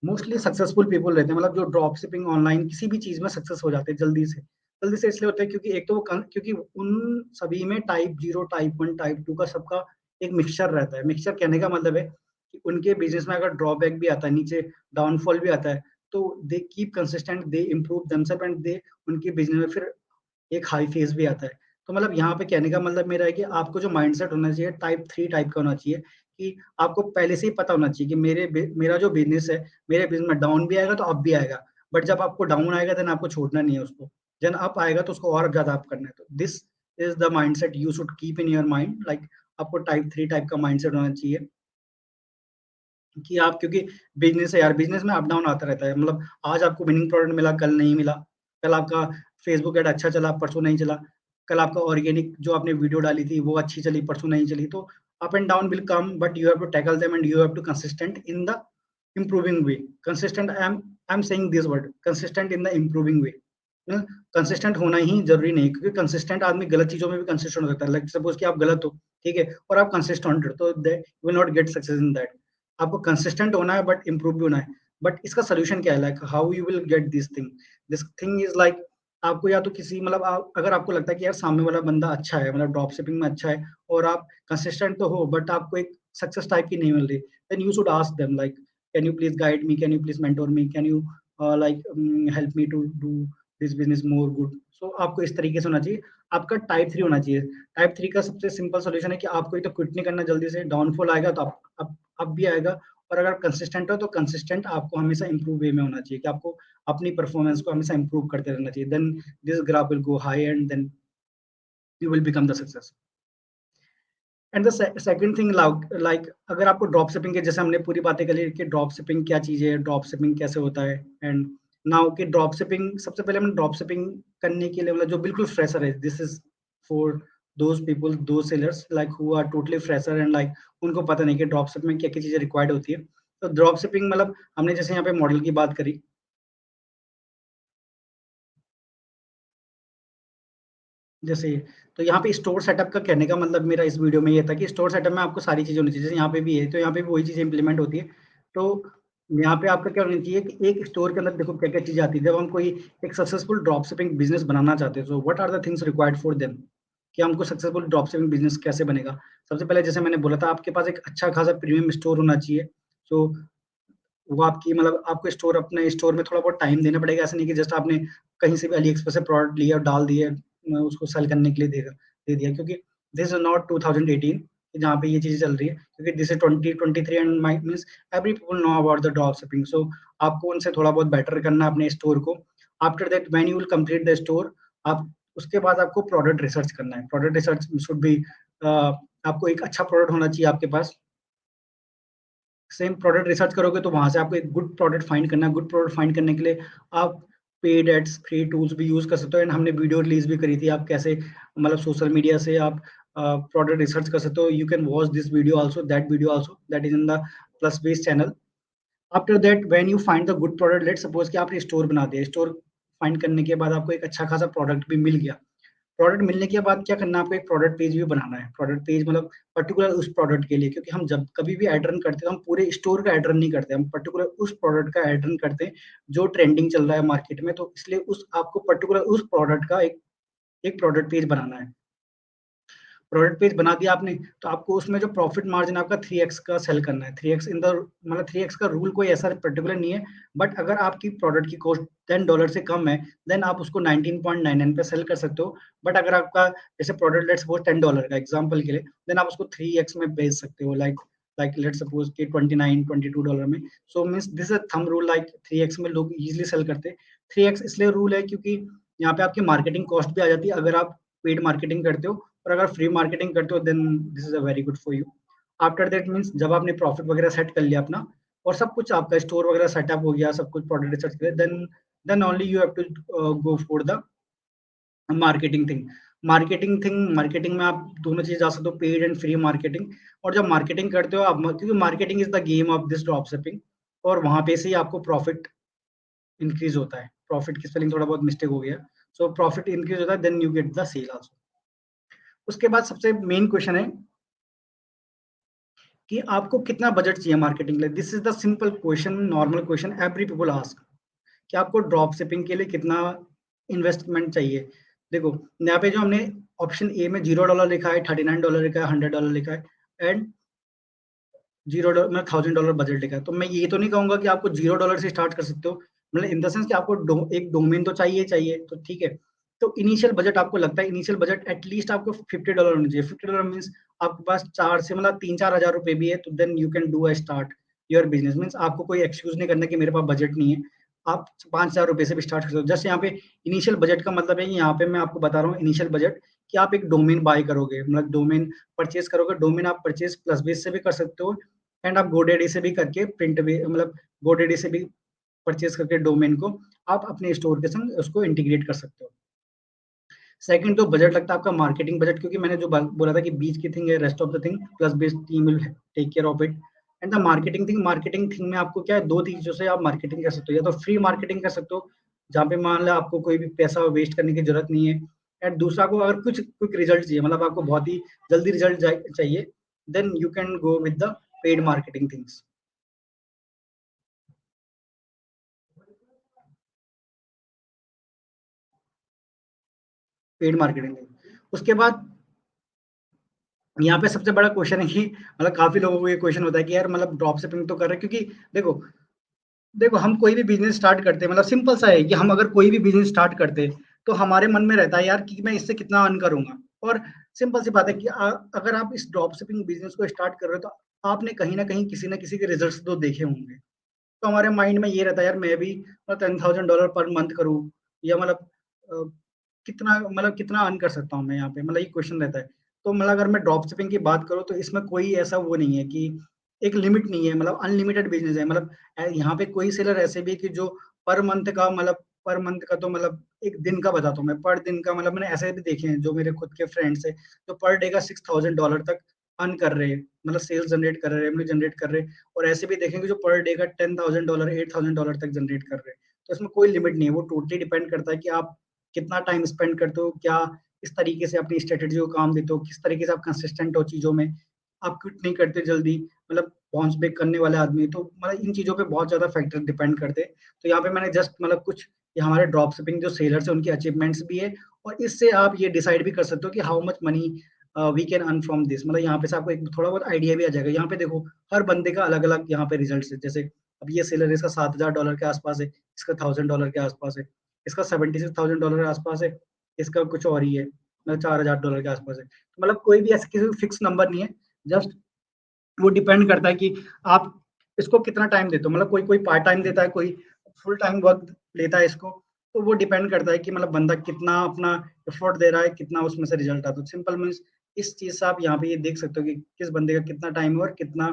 मोस्टली सक्सेसफुल पीपल रहते हैं, मतलब जो ड्रॉप शिपिंग ऑनलाइन किसी भी चीज में सक्सेस हो जाते हैं जल्दी से इसलिए होता है क्योंकि एक तो क्योंकि उन सभी में type zero, type one, type two का सबका एक मिक्सचर रहता है। मिक्सचर कहने का मतलब है कि उनके बिजनेस में अगर ड्रॉबैक भी आता है, नीचे डाउनफॉल भी आता है, तो they keep consistent, they improve themselves and they उनके बिजनेस में फिर एक हाई फेज भी आता है। तो मतलब यहाँ पे कहने का मतलब मेरा है कि आपको जो माइंडसेट होना चाहिए टाइप थ्री टाइप का होना चाहिए, कि आपको पहले से ही पता होना चाहिए कि मेरा जो बिजनेस है, मेरे बिजनेस में डाउन भी आएगा तो अप भी आएगा, बट जब आपको डाउन आएगा देन आपको छोड़ना नहीं है उसको, देन अप आएगा तो उसको और ज्यादा अप करना है। तो this is the mindset you should keep in your mind, like आपको टाइप थ्री टाइप का माइंडसेट होना चाहिए कि आप, क्योंकि बिजनेस है यार, बिजनेस में अप डाउन आता रहता है, मतलब आज आपको विनिंग प्रोडक्ट मिला, कल नहीं मिला, कल आपका फेसबुक एड अच्छा चला, परसों नहीं चला, कल आपका ऑर्गेनिक जो आपने वीडियो डाली थी वो अच्छी चली, परसों नहीं चली। तो up and down will come, but you have to tackle them and you have to consistent in the improving way, consistent, I'm saying this word, consistent in the improving way। Consistent होना ही जरूरी नहीं, क्योंकि consistent आदमी गलत चीजों में भी consistent हो सकता है, लाइक सपोज कि आप गलत हो, ठीक है, और आप कंसिस्टेंट हो, तो you will not get success in that. आपको कंसिस्टेंट होना है बट इम्प्रूव भी होना है। बट इसका सोल्यूशन क्या है, like how you will get this thing is like, आपको या तो किसी, मतलब अगर आपको लगता है कि यार सामने वाला बंदा अच्छा है, मतलब ड्रॉप शिपिंग में अच्छा है, और आप कंसिस्टेंट तो हो बट आपको एक सक्सेस टाइप की नहीं मिल रही, then you should ask them like, can you please guide me, can you please mentor me, can you help me to do this business more good। so आपको इस तरीके से होना चाहिए। आपका टाइप थ्री होना चाहिए। टाइप थ्री का सबसे सिंपल सोल्यूशन है कि आपको तो क्विट नहीं करना जल्दी से, डाउनफॉल आएगा तो आप भी आएगा, और अगर कंसिस्टेंट हो तो कंसिस्टेंट आपको हमेशा इंप्रूव वे में होना चाहिए, कि आपको अपनी परफॉर्मेंस को हमेशा इंप्रूव करते रहना चाहिए, then this graph will go high and then you will become the success. And the second thing, like अगर आपको ड्रॉप शिपिंग के, जैसे हमने पूरी बातें करी कि ड्रॉप शिपिंग क्या चीज है, ड्रॉप शिपिंग कैसे होता है, एंड नाउ कि ड्रॉप शिपिंग, सबसे पहले हमने ड्रॉप शिपिंग करने के लिए, मतलब जो बिल्कुल फ्रेशर है, this is for those people, those sellers like who are totally fresher and like उनको पता नहीं कि ड्रॉप शिपिंग में क्या क्या चीजें रिक्वायर्ड होती है। तो ड्रॉप शिपिंग मतलब हमने जैसे यहाँ पे मॉडल की बात करी, जैसे, तो यहाँ पे स्टोर सेटअप का कहने का मतलब मेरा इस वीडियो में ये था कि स्टोर सेटअप में आपको सारी चीजें होनी चाहिए, जैसे यहाँ पे भी है तो यहाँ पे भी वही चीजें इंप्लीमेंट होती है। तो यहाँ पे आपका क्या होना चाहिए कि एक स्टोर के अंदर देखो क्या क्या चीजें आती है, जब हम कोई एक सक्सेसफुल ड्रॉप शिपिंग बिजनेस बनाना चाहते हैं, तो what are the things required for them, कि हमको सक्सेसफुल ड्रॉप शिपिंग बिजनेस कैसे बनेगा। सबसे पहले जैसे मैंने बोला था, आपके पास एक अच्छा खासा प्रीमियम स्टोर होना चाहिए। तो वो आपकी, मतलब आपको स्टोर, अपने स्टोर में थोड़ा बहुत टाइम देना पड़ेगा, ऐसा नहीं कि जस्ट आपने कहीं से भी अली एक्सप्रेस से प्रोडक्ट लिया और डाल दिया, उसको सेल करने के लिए दे दिया, क्योंकि दिस इज नॉट 2018 जहाँ पे ये चीजें चल रही है, क्योंकि this is 2023 and my means every people know about the drop shipping. So आपको उनसे थोड़ा बहुत बेटर करना है अपने स्टोर को। After that when you will complete the store, आप उसके बाद आपको प्रोडक्ट रिसर्च करना है। प्रोडक्ट रिसर्च शुड बी, आपको एक अच्छा प्रोडक्ट होना चाहिए आपके पास। सेम प्रोडक्ट रिसर्च करोगे तो वहां से आपको एक गुड प्रोडक्ट फाइंड करना है। गुड प्रोडक्ट फाइंड करने के लिए आप पेड एड्स, फ्री टूल्स भी यूज कर सकते हो, एंड हमने वीडियो रिलीज भी करी थी, आप कैसे, मतलब सोशल मीडिया से आप प्रोडक्ट रिसर्च कर सकते हो। You can watch this video also, that video also, that is in the plus base channel. After that when you find the good product, let suppose कि आपने स्टोर बना दिया, store find करने के बाद आपको एक अच्छा खासा प्रोडक्ट भी मिल गया। प्रोडक्ट मिलने के बाद क्या करना है, आपको एक प्रोडक्ट पेज भी बनाना है। प्रोडक्ट पेज मतलब पर्टिकुलर उस प्रोडक्ट के लिए, क्योंकि हम जब कभी भी एड रन करते हैं तो हम पूरे स्टोर का एड रन नहीं करते, हम पर्टिकुलर उस प्रोडक्ट का एड रन करते हैं जो ट्रेंडिंग चल रहा है मार्केट में। तो इसलिए उस आपको पर्टिकुलर उस प्रोडक्ट का एक प्रोडक्ट पेज बनाना है। प्रोडक्ट पेज बना दिया आपने, तो आपको उसमें जो प्रॉफिट मार्जिन आपका 3x का सेल करना है। 3x इन द, मतलब 3x का रूल कोई ऐसा पर्टिकुलर नहीं है, बट अगर आपकी प्रोडक्ट की कॉस्ट $10 से कम है, देन आप उसको 19.99 पे सेल कर सकते हो। बट अगर आपका जैसे प्रोडक्ट लेट्स सपोज $10 का एग्जांपल के लिए, देन आप उसको 3x में बेच सकते हो, लाइक लेट्स सपोज कि 29-22 डॉलर में। सो means this is thumb rule, like 3x में लोग इजीली सेल करते हैं। 3x इसलिए रूल है क्योंकि यहाँ पे आपकी मार्केटिंग कॉस्ट भी आ जाती है अगर आप पेड मार्केटिंग करते हो, और अगर फ्री मार्केटिंग करते हो then this is a very good for you. After that means जब आपने प्रॉफिट वगैरह सेट कर लिया अपना, और सब कुछ आपका स्टोर वगैरह सेटअप हो गया, सब कुछ प्रोडक्ट रिसर्च कर, then only you have to go for the marketing में आप दोनों चीज जा सकते हो, पेड एंड फ्री मार्केटिंग। और जब मार्केटिंग करते हो आप, क्योंकि marketing is the game of this drop shipping, और वहां पे से ही आपको प्रॉफिट इंक्रीज होता है, प्रॉफिट की स्पेलिंग थोड़ा बहुत मिस्टेक हो गया, सो प्रॉफिट इंक्रीज होता है then you get the sale also. उसके बाद सबसे मेन क्वेश्चन है कि आपको कितना बजट चाहिए मार्केटिंग के लिए। This is the simple question, normal question every people ask कि आपको ड्रॉप शिपिंग के लिए कितना इन्वेस्टमेंट चाहिए। देखो यहाँ पे जो हमने ऑप्शन ए में $0 लिखा है, $39 लिखा है, $100 लिखा है एंड $0 में $1000 बजट लिखा है, तो मैं ये तो नहीं कहूंगा कि आपको $0 से स्टार्ट कर सकते हो, मतलब इन द सेंस कि आपको एक डोमेन तो चाहिए चाहिए, तो ठीक है। तो इनिशियल बजट आपको लगता है, इनिशियल बजट एटलीस्ट आपको $50 होना चाहिए। $50 मीन्स आपके पास 4 से मतलब 3-4 हजार रुपए भी है, तो then you can do a start your business. Means आपको कोई एक्सक्यूज नहीं करना कि मेरे पास बजट नहीं है, आप 5,000 रुपए से भी स्टार्ट कर सकते हो। जस्ट यहाँ पे इनिशियल बजट का मतलब है, यहाँ पे मैं आपको बता रहा हूँ इनिशियल बजट कि आप एक डोमेन बाय करोगे, मतलब डोमेन परचेज करोगे। डोमेन आप परचेज प्लस बेस से भी कर सकते हो एंड आप गोडेडी से भी करके प्रिंट भी, मतलब गोडेडी से भी परचेज करके डोमेन को आप अपने स्टोर के संग उसको इंटीग्रेट कर सकते हो। सेकंड तो बजट लगता है आपका मार्केटिंग बजट, क्योंकि मैंने जो बोला था कि बीच की थिंग है, rest of the thing PlusBase team will take care of it. And the marketing thing में आपको क्या है, दो चीजों से आप मार्केटिंग कर सकते हो। या तो फ्री मार्केटिंग कर सकते हो जहाँ पे मान लो आपको कोई भी पैसा वेस्ट करने की जरूरत नहीं है, एंड दूसरा को अगर कुछ क्विक रिजल्ट चाहिए, मतलब आपको बहुत ही जल्दी रिजल्ट चाहिए, then you can go with the paid marketing things. Paid marketing. उसके बाद यहाँ पे सबसे बड़ा क्वेश्चन है कि मतलब काफी लोगों को ये क्वेश्चन होता है कि यार मतलब ड्रॉप शिपिंग तो कर रहे हैं, क्योंकि देखो देखो हम कोई भी बिजनेस स्टार्ट करते हैं, मतलब सिंपल सा है कि हम अगर कोई भी बिजनेस स्टार्ट करते हैं तो हमारे मन में रहता है यार कि मैं इससे कितना अर्न करूंगा। और सिंपल सी बात है कि अगर आप इस ड्रॉप शिपिंग बिजनेस को स्टार्ट कर रहे हो तो आपने कहीं ना कहीं किसी ना किसी के रिजल्ट तो देखे होंगे। तो हमारे माइंड में ये रहता है यार मैं भी $10,000 पर मंथ करूँ, या मतलब कितना अर्न कर सकता हूँ मैं यहाँ पे, मतलब ये क्वेश्चन रहता है। तो मतलब अगर मैं ड्रॉप शिपिंग की बात करूँ तो इसमें कोई ऐसा वो नहीं है कि एक लिमिट नहीं है, मतलब अनलिमिटेड बिजनेस है। मतलब यहाँ पे कोई सेलर ऐसे भी है कि जो पर मंथ का, मतलब पर मंथ का तो मतलब एक दिन का बताता हूँ मैं, पर दिन का मतलब मैंने ऐसे भी देखे हैं जो मेरे खुद के फ्रेंड्स है, जो पर डे का $6,000 तक अर्न कर रहे हैं, मतलब सेल्स जनरेट कर रहे हैं, रेवेन्यू जनरेट कर रहे हैं। और ऐसे भी देखेंगे जो पर डे का $10,000 $8,000 तक जनरेट कर रहे हैं। तो इसमें कोई लिमिट नहीं है, वो टोटली डिपेंड करता है कि आप कितना टाइम स्पेंड करते हो, क्या इस तरीके से अपनी स्ट्रेटेजी को काम देते हो, किस तरीके से आप कंसिस्टेंट हो चीजों में, आप क्विट नहीं करते जल्दी, मतलब बाउंस बैक करने वाले आदमी। तो मतलब इन चीजों पे बहुत ज्यादा फैक्टर डिपेंड करते हैं। तो यहाँ पे मैंने जस्ट मतलब कुछ ये हमारे ड्रॉप शिपिंग जो सेलर्स है उनकी अचीवमेंट्स भी है, और इससे आप ये डिसाइड भी कर सकते हो कि how much money we can earn from this. मतलब यहाँ पे से आपको एक थोड़ा बहुत आइडिया भी आ जाएगा। यहाँ पे देखो हर बंदे का अलग अलग यहाँ पे रिजल्ट है। जैसे अब ये सेलर इसका $7,000 के आसपास है, इसका $1,000 के आसपास है, इसका $76,000 के आसपास है, इसका कुछ और ही है, मतलब $4,000 के आसपास है। तो मतलब कोई भी ऐसे किसी फिक्स नंबर नहीं है, जस्ट वो डिपेंड करता है कि आप इसको कितना टाइम देते हो। मतलब कोई कोई पार्ट टाइम देता है, कोई फुल टाइम वर्क लेता है इसको। तो वो डिपेंड करता है कि मतलब बंदा कितना अपना एफर्ट दे रहा है, कितना उसमें से रिजल्ट आता है। सिंपल मीन्स इस चीज से आप यहाँ पे ये देख सकते हो कि किस बंदे का कितना टाइम है और कितना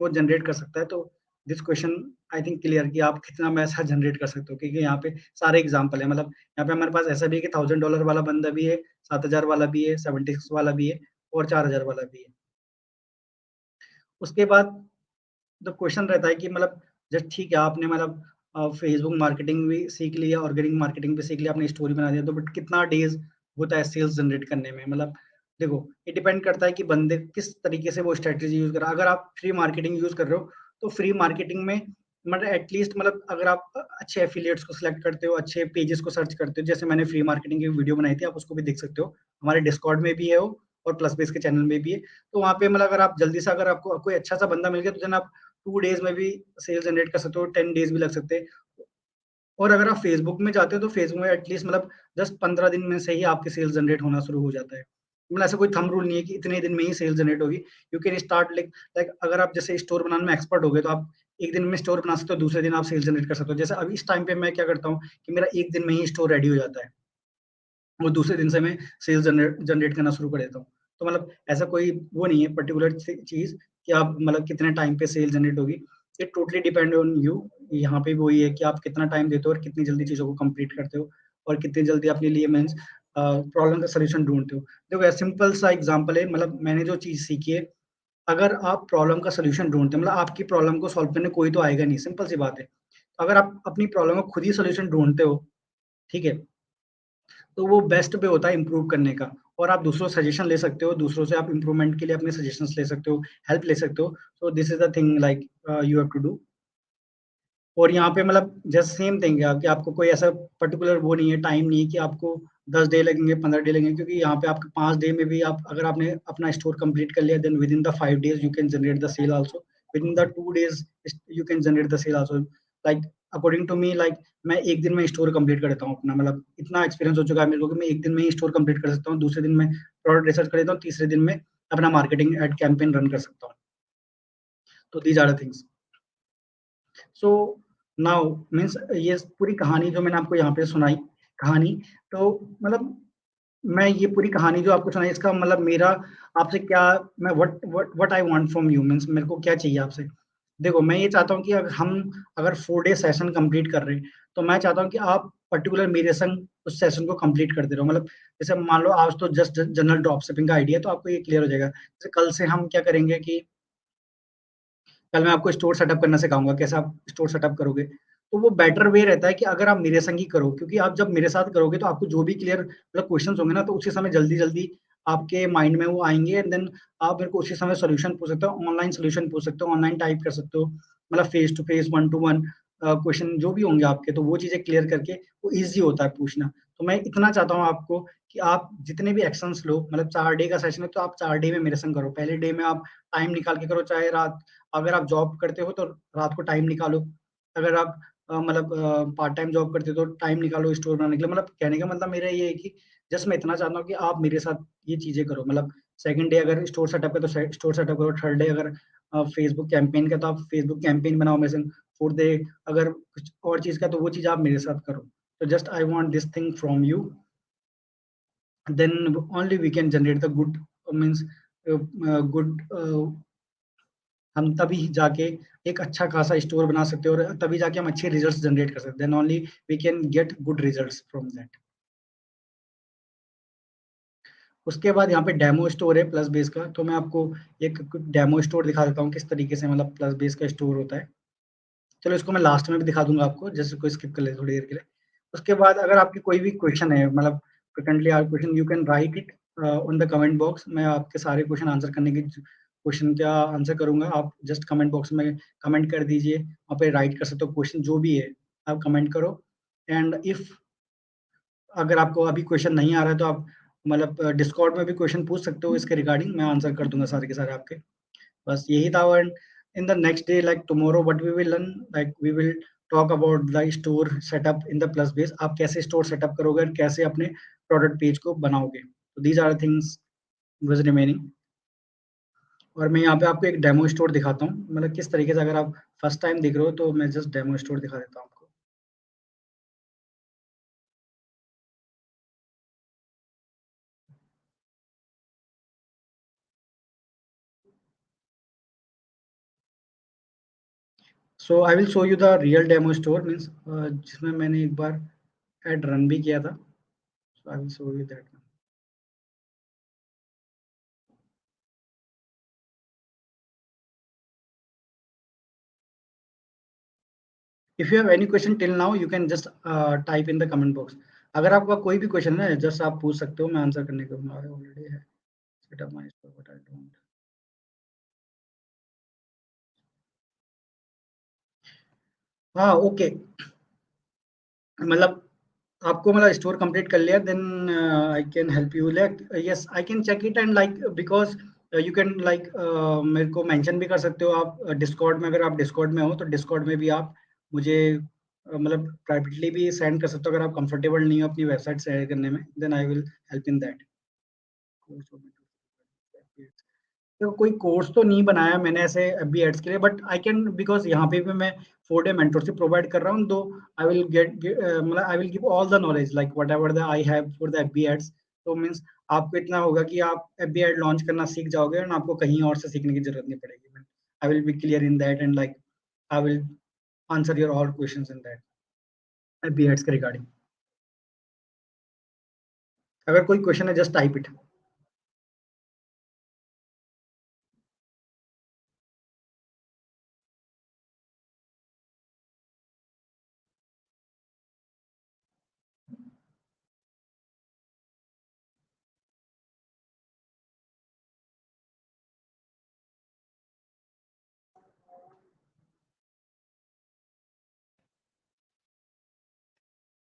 वो जनरेट कर सकता है। तो this question I think clear कि आप कितना पैसा जनरेट कर सकते हो, क्योंकि यहाँ पे सारे एग्जाम्पल है। मतलब यहाँ पे हमारे पास ऐसा भी है कि $1,000 वाला बंदा भी है, 7,000 वाला भी है, 76 वाला भी है, और 4,000 वाला भी है। उसके बाद तो क्वेश्चन रहता है कि मतलब जब ठीक है आपने मतलब फेसबुक मार्केटिंग भी सीख लिया, ऑर्गेनिक मार्केटिंग भी सीख लिया, आपने स्टोरी बना दिया, तो बट कितना डेज होता है सेल्स जनरेट करने में। मतलब देखो ये डिपेंड करता है कि बंदे किस तरीके से वो स्ट्रेटेजी यूज कर रहा है। अगर आप फ्री मार्केटिंग यूज कर रहे हो तो फ्री मार्केटिंग में मतलब एटलीस्ट मतलब अगर आप अच्छे एफिलिएट्स को सिलेक्ट करते हो, अच्छे पेजेस को सर्च करते हो, जैसे मैंने फ्री मार्केटिंग की वीडियो बनाई थी, आप उसको भी देख सकते हो, हमारे डिस्कॉर्ड में भी है वो, और प्लस बेस के चैनल में भी है। तो वहाँ पे मतलब अगर आप जल्दी से, अगर आपको कोई अच्छा सा बंदा मिल गया तो देन आप 2 डेज में भी सेल जनरेट कर सकते हो, 10 डेज भी लग सकते हैं। और अगर आप फेसबुक में जाते हो तो फेसबुक में एटलीस्ट मतलब 10-15 दिन में से ही आपके सेल्स जनरेट होना शुरू हो जाता है। मतलब ऐसा कोई थंब रूल नहीं है कि इतने दिन में ही सेल जनरेट होगी। यू कैन स्टार्ट लाइक अगर आप जैसे स्टोर बनाने में एक्सपर्ट हो गए तो आप एक दिन में स्टोर बना सकते हो, दूसरे दिन आप सेल जनरेट कर सकते हो। जैसे अभी इस टाइम पे मैं क्या करता हूँ कि मेरा एक दिन में ही स्टोर रेडी हो जाता है, और दूसरे दिन से मैं सेल्स जनरेट करना शुरू कर देता हूँ। तो मतलब ऐसा कोई वो नहीं है पर्टिकुलर चीज कि आप मतलब कितने टाइम पे सेल जनरेट होगी। It totally depend on you. यहाँ पे वही है कि आप कितना टाइम देते हो और कितनी जल्दी चीजों को कंप्लीट करते हो, और कितनी जल्दी अपने लिए मीन्स प्रॉब्लम का सोल्यूशन ढूंढते हो। देखो सिंपल सा एग्जांपल है, मतलब मैंने जो चीज सीखी है, अगर आप प्रॉब्लम का सोल्यूशन ढूंढते हैं, मतलब आपकी प्रॉब्लम को सॉल्व करने कोई तो आएगा नहीं, सिंपल सी बात है। अगर आप अपनी प्रॉब्लम का खुद ही सॉल्यूशन ढूँढते हो, ठीक है? तो वो बेस्ट वे होता है इम्प्रूव करने का, और आप दूसरों से सजेशन ले सकते हो, दूसरों से आप इम्प्रूवमेंट के लिए अपने सजेशंस ले सकते हो, हेल्प ले सकते हो। So this is the thing like you have to do. और यहाँ पे मतलब जस्ट सेम थिंग है कि आपको कोई ऐसा पर्टिकुलर वो नहीं है, टाइम नहीं है कि आपको 10 डे लगेंगे, 15 डे लगेंगे, क्योंकि यहाँ पे आपके 5 डे में भी आप अगर आपने अपना स्टोर कंप्लीट कर लिया, then within the 5 days you can generate the sale also, within the 2 days you can generate the sale also. Like according to me, like मैं 1 दिन में स्टोर कंप्लीट कर देता हूँ अपना, मतलब इतना एक्सपीरियंस हो चुका है मेरे को कि मैं 1 दिन में ही स्टोर कंप्लीट कर सकता हूँ, दूसरे दिन में प्रोडक्ट रिसर्च कर लेता हूँ, तीसरे दिन में अपना मार्केटिंग एड कैंपेन रन कर सकता हूँ। तो these are the things. So now means ये पूरी कहानी जो मैंने आपको यहाँ पे सुनाई कहानी, तो मतलब मैं ये पूरी कहानी जो आपको सुनाई, इसका मतलब मेरा आपसे क्या, मैं what I want from you means मेरे को क्या चाहिए आपसे। देखो, मैं ये चाहता हूँ कि अगर हम अगर 4 डे सेशन कंप्लीट कर रहे हैं, तो मैं चाहता हूँ कि आप पर्टिकुलर मेरे संग उस सेशन को कंप्लीट करते रहो। मतलब जैसे मान लो आज तो जस्ट जनरल ड्रॉप शिपिंग का आइडिया, तो आपको ये क्लियर हो जाएगा। जैसे कल से हम क्या करेंगे कि कल मैं आपको स्टोर सेटअप करना सिखाऊँगा, कैसे आप स्टोर सेटअप करोगे। तो वो बेटर वे रहता है कि अगर आप मेरे संग ही करो, क्योंकि आप जब मेरे साथ करोगे तो आपको जो भी क्लियर मतलब क्वेश्चन्स होंगे ना, तो उसी समय जल्दी-जल्दी आपके माइंड में वो आएँगे, एंड देन आप मेरे को उसी समय सॉल्यूशन पूछ सकते हो, ऑनलाइन सॉल्यूशन पूछ सकते हो, ऑनलाइन टाइप कर सकते हो। मतलब face to face, one to one question जो भी होंगे आपके, तो वो चीज़ें क्लियर करके वो ईज़ी होता है पूछना। तो मैं इतना चाहता हूँ आपको कि आप जितने भी एक्शन्स लो, मतलब 4 डे का सेशन है, तो आप 4 डे में मेरे संग करो। पहले डे में आप टाइम निकाल के करो, चाहे रात, अगर आप जॉब करते हो तो रात को टाइम निकालो। अगर आप मतलब पार्ट टाइम जॉब करते हो तो टाइम निकालो स्टोर बनाने के लिए। मतलब कहने का मतलब मेरा ये है कि जस्ट मैं इतना चाहता हूँ कि आप मेरे साथ ये चीज़ें करो। मतलब सेकंड डे अगर स्टोर सेटअप है तो स्टोर सेटअप करो। थर्ड डे अगर फेसबुक कैंपेन का, तो आप फेसबुक कैंपेन बनाओ मेरे संग। फोर्थ डे अगर कुछ और चीज़ का, तो वो चीज़ आप मेरे साथ करो। तो just I want this thing from you, then only we can generate the good means good, हम तभी जाके एक अच्छा खासा स्टोर बना सकते हैं, और तभी जाके हम अच्छे रिजल्ट्स जनरेट कर सकते हैं। Then only we can get good results from that. उसके बाद यहाँ पे डेमो स्टोर है प्लस बेस का, तो मैं आपको एक डेमो स्टोर दिखा देता हूँ किस तरीके से मतलब प्लस बेस का स्टोर होता है। चलो इसको मैं लास्ट में भी दिखा दूंगा आपको, जैसे कोई स्किप कर ले थोड़ी देर के लिए। उसके बाद अगर आपकी कोई भी क्वेश्चन है, मतलब frequently are question, you can write it on the comment box. मैं आपके सारे क्वेश्चन आंसर करने की क्वेश्चन का आंसर करूंगा। आप जस्ट कमेंट बॉक्स में कमेंट कर दीजिए, वहाँ पे राइट कर सकते हो क्वेश्चन जो भी है, आप कमेंट करो। एंड इफ अगर आपको अभी क्वेश्चन नहीं आ रहा है, तो आप मतलब डिस्कॉर्ड में भी क्वेश्चन पूछ सकते हो इसके रिगार्डिंग, मैं आंसर कर दूंगा सारे के सारे आपके। बस यही था। And in the next day like tomorrow what we will learn, like we will talk about the store setup in the plus base. आप कैसे स्टोर सेटअप करोगे और कैसे अपने प्रोडक्ट पेज को बनाओगे। तो these are things was remaining. और मैं यहाँ पे आपको एक डेमो स्टोर दिखाता हूँ, मतलब किस तरीके से, अगर आप फर्स्ट टाइम देख रहे हो तो मैं जस्ट डेमो स्टोर दिखा देता हूँ आपको। So I will show you the real demo store means, जिसमें मैंने एक बार एड रन भी किया था। So I will show you that. If you have any question till now, you can just type in the comment box. अगर आपका कोई भी क्वेश्चन है, जस्ट आप पूछ सकते हो, मैं आंसर करने को ऑलरेडी है। Set up my store but I don't. हाँ, ओके। मतलब आपको मतलब स्टोर कंप्लीट कर लिया, then I can help you, like yes I can check it, and like because you can like मेरे को मेंशन भी कर सकते हो आप डिस्कॉर्ड में। अगर आप डिस्कॉर्ड में हो तो डिस्कॉर्ड में भी आप मुझे मतलब प्राइवेटली भी सेंड कर सकते हो, अगर आप कंफर्टेबल नहीं हो अपनी वेबसाइट शेयर करने में, then I will help in that. देखो, कोई कोर्स तो नहीं बनाया मैंने ऐसे एफबी एड्स के लिए, बट आई कैन, बिकॉज यहाँ पे भी मैं 4 डे मेंटरशिप प्रोवाइड कर रहा हूँ, तो आई विल गेट मतलब I will give all the knowledge like whatever the I have for the FB ads. तो मीन्स आपको इतना होगा कि आप एफबी एड लॉन्च करना सीख जाओगे, और आपको कहीं और से सीखने की जरूरत नहीं पड़ेगी। I will be clear in that, and like I will answer your all questions in that FB ads के रिगार्डिंग। अगर कोई क्वेश्चन है, just type it.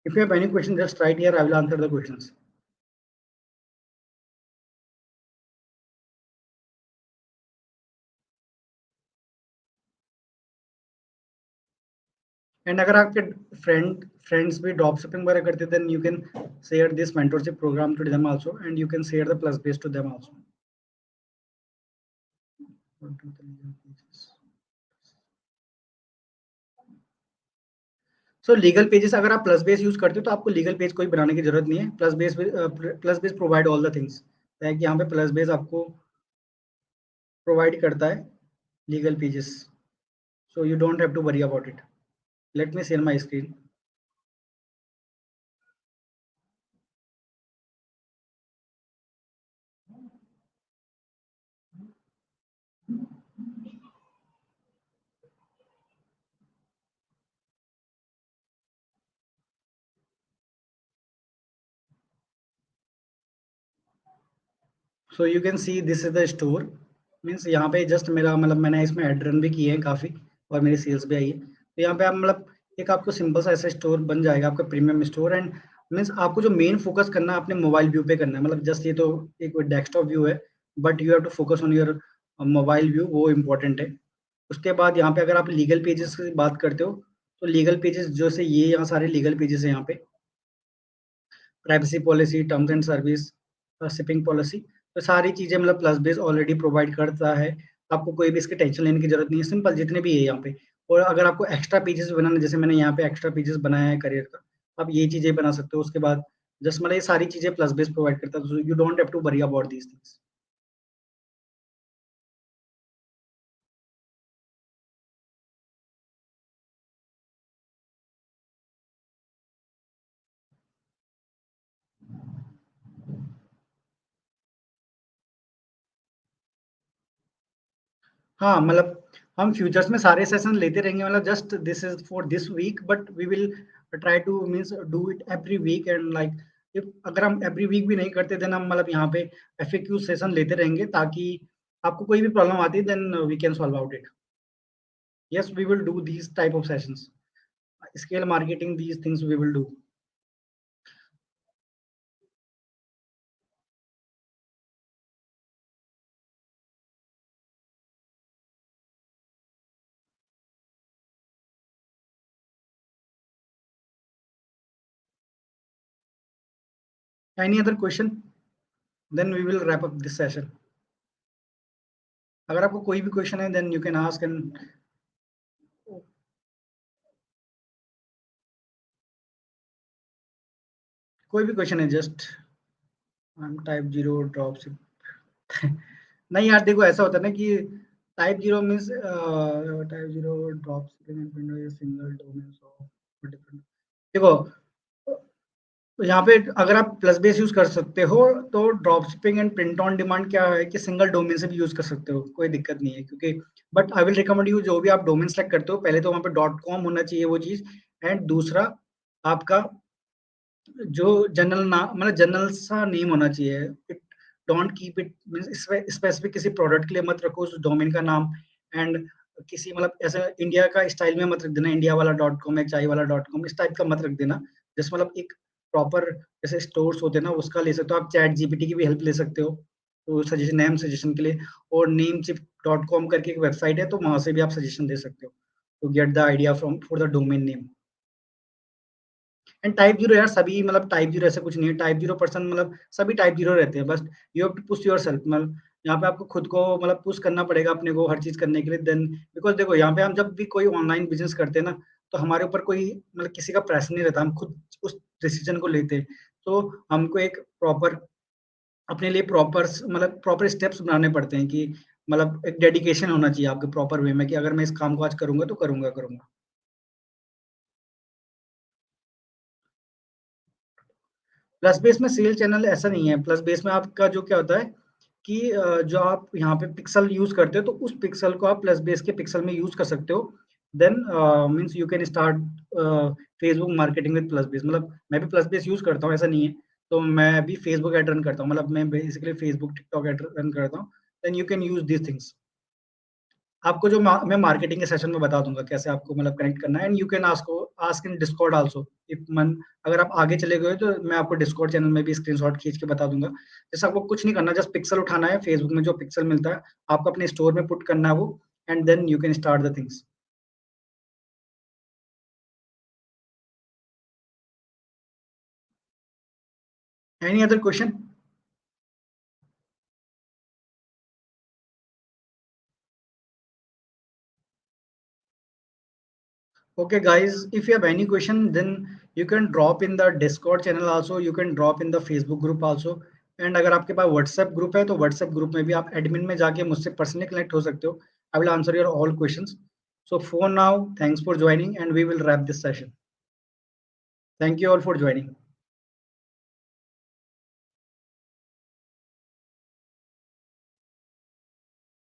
If you have any question, just write here. I will answer the questions. And अगर आपके friends भी drop shipping वगैरह करते, then you can share this mentorship program to them also, and you can share the plus base to them also. 1, 2, 3 pages. So legal pages अगर आप plus base use करते हो तो आपको लीगल पेज कोई बनाने की जरूरत नहीं है. PlusBase provide all the things. Like यहाँ पे प्लस बेस आपको प्रोवाइड करता है legal pages, so you don't have to worry about it. Let me share my screen. So you can see this is the store. Means यहाँ पे just मेरा मतलब मैंने इसमें एड रन भी किए हैं काफ़ी, और मेरी सेल्स भी आई है. तो यहाँ पे आप मतलब एक आपको सिंपल सा ऐसा स्टोर बन जाएगा आपका प्रीमियम स्टोर. एंड मीन्स आपको जो मेन फोकस करना है अपने मोबाइल व्यू पे करना है. मतलब जस्ट ये तो एक डेस्कटॉप व्यू है, but you have to focus on your mobile view, वो इम्पोर्टेंट है. उसके बाद यहाँ पे अगर आप लीगल पेजेस की बात करते हो तो लीगल पेजेस जैसे ये यहाँ सारे लीगल पेजेस हैं. यहाँ पे privacy policy, terms and service, shipping policy, तो सारी चीजें मतलब प्लस बेस ऑलरेडी प्रोवाइड करता है. आपको कोई भी इसकी टेंशन लेने की जरूरत नहीं है. सिंपल जितने भी है यहाँ पे. और अगर आपको एक्स्ट्रा पेजेस बनाना, जैसे मैंने यहाँ पे एक्स्ट्रा पेजेस बनाया है करियर का, आप ये चीजें बना सकते हो. उसके बाद जस्ट मतलब ये सारी चीजें प्लस बेस प्रोवाइड करता है. You don't have to worry about these things. हाँ मतलब हम फ्यूचर्स में सारे सेशन लेते रहेंगे. मतलब just this is for this week, but we will try to means do it every week. And like if अगर हम एवरी वीक भी नहीं करते, देन हम मतलब यहाँ पे एफएक्यू सेशन लेते रहेंगे, ताकि आपको कोई भी प्रॉब्लम आती है then we can solve out it. Yes, we will do these type of sessions. Scale marketing, these things we will do. Any other question? Then we will wrap up this session. अगर आपको कोई भी question है then you can ask. And कोई भी question है, just type zero drop. नहीं यार देखो, ऐसा होता है ना कि type zero means type zero drop single domain of different. देखो यहाँ पे अगर आप प्लस बेस यूज कर सकते हो तो drop shipping and print on demand क्या है कि सिंगल डोमेन से भी यूज कर सकते हो, कोई दिक्कत नहीं है. क्योंकि but I will recommend you, जो भी आप डोमेन सेलेक्ट करते हो पहले तो वहाँ पे डॉट कॉम होना चाहिए वो चीज. एंड दूसरा आपका जो जनरल नाम मतलब जनरल सा नेम होना चाहिए. It don't keep it means specific किसी प्रोडक्ट के लिए मत रखो उस डोमेन का नाम. एंड किसी मतलब ऐसे इंडिया का स्टाइल में मत रख देना, इंडिया वाला डॉट कॉम या चाय वाला डॉट कॉम इस टाइप का मत रख देना. जैसे मतलब एक प्रॉपर जैसे स्टोर्स होते हैं ना, उसका ले सकते हो आप. चैट जीपीटी की भी हेल्प ले सकते हो तो सजेशन, नेम सजेशन के लिए. और नेम चिप डॉट कॉम करके एक वेबसाइट है, तो वहां से भी आप सजेशन दे सकते हो to get the idea from for the domain name. And type zero यार सभी मतलब टाइप जीरो ऐसा कुछ नहीं है. टाइप जीरो पर्सन मतलब सभी टाइप जीरो रहते हैं. बस you have to push yourself. मतलब यहाँ पे आपको खुद को मतलब पुश करना पड़ेगा अपने को हर चीज करने के लिए. देन बिकॉज देखो यहाँ पे हम जब भी कोई ऑनलाइन बिजनेस करते हैं ना, तो हमारे ऊपर कोई मतलब किसी का प्रेशर नहीं रहता. हम खुद उस डिसीजन को लेते हैं. तो हमको एक प्रॉपर अपने लिए प्रॉपर मतलब प्रॉपर स्टेप्स बनाने पड़ते हैं कि मतलब एक डेडिकेशन होना चाहिए आपके प्रॉपर वे में कि अगर मैं इस काम को आज करूंगा तो करूंगा करूंगा. प्लस बेस में सेल चैनल ऐसा नहीं है. प्लस बेस में आपका जो क्या होता है कि जो आप यहाँ पे पिक्सल यूज करते हो तो उस पिक्सल को आप प्लस बेस के पिक्सल में यूज कर सकते हो. Then means you can start Facebook marketing with plus base. मतलब मैं भी प्लस बेस यूज करता हूँ, ऐसा नहीं है. तो मैं भी फेसबुक एड रन करता हूँ, मतलब मैं basically Facebook TikTok ad run करता हूँ. Then you can use this things. आपको जो मैं मार्केटिंग के सेशन में बता दूंगा कैसे आपको मतलब कनेक्ट करना है, and you can ask in Discord also if मन, अगर आप आगे चले गए तो मैं आपको डिस्कॉर्ड चैनल में भी स्क्रीनशॉट खींच के बता दूंगा। जैसे आपको कुछ नहीं करना, जस्ट पिक्सल उठाना है, फेसबुक में जो पिक्सल मिलता है आपको अपने स्टोर में पुट करना है वो, and then you can start the things. Any other question? Okay, guys, if you have any question, then you can drop in the Discord channel also. You can drop in the Facebook group also. And अगर आपके पास WhatsApp group है तो WhatsApp group में भी आप admin में जाके मुझसे पर्सनली कनेक्ट हो सकते हो। I will answer your all questions. So for now, thanks for joining and we will wrap this session. Thank you all for joining.